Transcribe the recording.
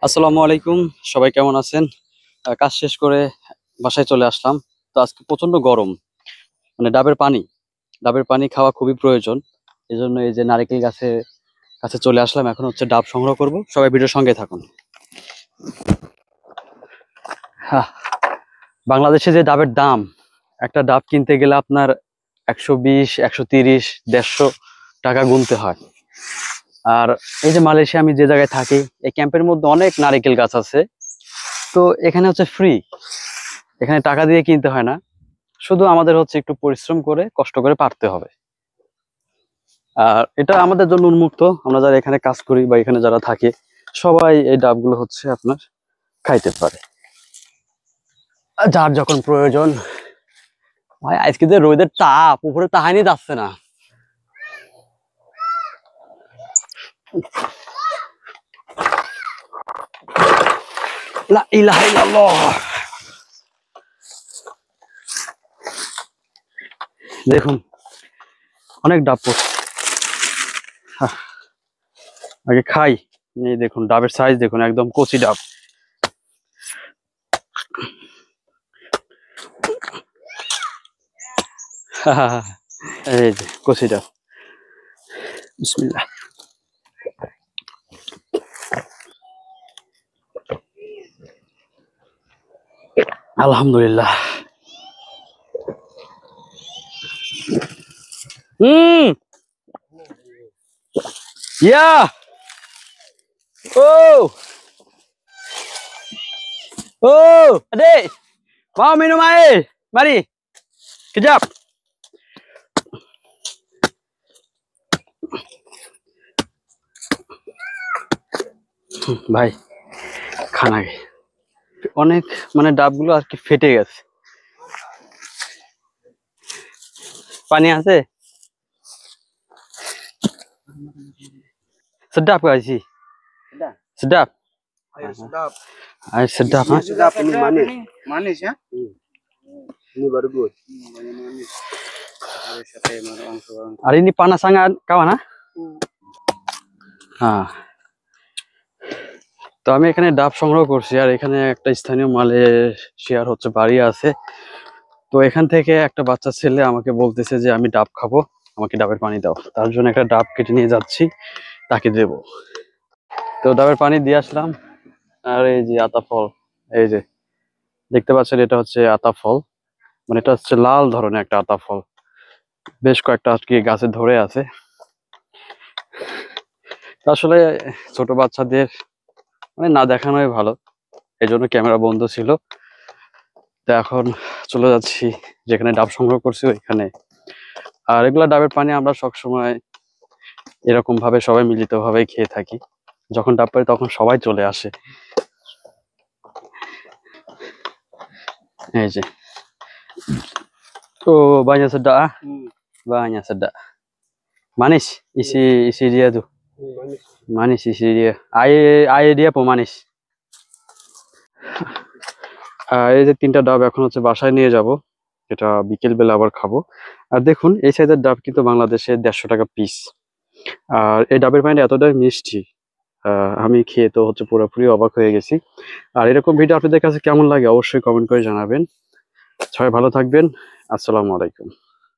আসসালামু আলাইকুম। সবাই কেমন আছেন? কাজ শেষ করে বাসায় চলে আসলাম। তো আজকে প্রচন্ড গরম, মানে ডাবের পানি খাওয়া খুবই প্রয়োজন। এজন্য এই যে নারিকেল গাছের কাছে চলে আসলাম। এখন হচ্ছে ডাব সংগ্রহ করব। সবাই ভিডিওর সঙ্গে থাকুন। হ্যাঁ, বাংলাদেশে যে ডাবের দাম, একটা ডাব কিনতে গেলে আপনার 120, 130, 150 টাকা গুনতে হয়। আর এই যে মালয়েশিয়া আমি যে জায়গায় থাকি, এই ক্যাম্পের মধ্যে অনেক নারিকেল গাছ আছে। তো এখানে হচ্ছে ফ্রি, এখানে টাকা দিয়ে কিনতে হয় না। শুধু আমাদের হচ্ছে একটু পরিশ্রম করে কষ্ট করে পারতে হবে। আর এটা আমাদের জন্য উন্মুক্ত। আমরা যারা এখানে কাজ করি বা এখানে যারা থাকে, সবাই এই ডাবগুলো হচ্ছে আপনার খাইতে পারে, আর যার যখন প্রয়োজন। ভাই আজকে যে রোদের তাপ, উপরে তাহানি যাচ্ছে না। লা ইলাহা ইল্লাল্লাহ। দেখুন অনেক ডাব পড়ছে। আগে খাই। এই দেখুন ডাবের সাইজ দেখুন, একদম কচি ডাব। এই যে কচি ডাব। বিসমিল্লাহ। আলহামদুলিল্লাহ। হুম। ইয়া। ও Adik, mau minum air? Mari, kejap. ভাই খান আগে। অনেক মানে ডাবগুলো আর কি ফেটে গেছে। পানি আছে? sedap gak sih? Sedap. Air sedap. Air sedap, Ini ha? sedap, ini manis. Manis ya? Ini bagus. Banyak manis. Hari ini panas sangat kawan, ha? হ্যাঁ, তো আমি এখানে ডাব সংগ্রহ করছি। আর এখানে একটা স্থানীয় মালয়েশিয়ার হচ্ছে বাড়ি আছে। তো এখান থেকে একটা বাচ্চা ছেলে আমাকে বলতেছে যে আমি ডাব খাবো, আমাকে ডাবের পানি দাও। তার জন্য একটা ডাব কেটে নিয়ে যাচ্ছি, তাকে দেবো। তো ডাবের পানি দিয়ে আসলাম। আর এই যে আতা ফল, এই যে দেখতে পাচ্ছেন, এটা হচ্ছে আতা ফল। মানে এটা হচ্ছে লাল ধরনের একটা আতা ফল, বেশ কয়েকটা আর কি গাছে ধরে আছে। তো আসলে ছোট বাচ্চাদের মানে না দেখানোই ভালো, এই জন্য ক্যামেরা বন্ধ ছিল। তো এখন চলে যাচ্ছি যেখানে ডাব সংগ্রহ করছি ওইখানে। আর এগুলা ডাবের পানি আমরা সবসময় এরকম ভাবে সবাই মিলিত ভাবে খেয়ে থাকি। যখন ডাব পাই তখন সবাই চলে আসে। এই যে, ও banyak sedap, ah. Banyak sedap. Manis isi dia tuh. Manis. Manis isi dia. Air dia pemanis. এই যে তিনটা ডাব এখন হচ্ছে বাসায় নিয়ে যাব, এটা বিকেল বেলা আবার খাবো। আর দেখুন এই সাইজের ডাব কিন্তু বাংলাদেশে 150 টাকা পিস। আর এই ডাবের পানিটা এতটাই মিষ্টি, আমি খেয়ে তো হচ্ছে পুরোপুরি অবাক হয়ে গেছি। আর এরকম ভিডিও আপনাদের কাছে কেমন লাগে অবশ্যই কমেন্ট করে জানাবেন। সবাই ভালো থাকবেন। আসসালামু আলাইকুম।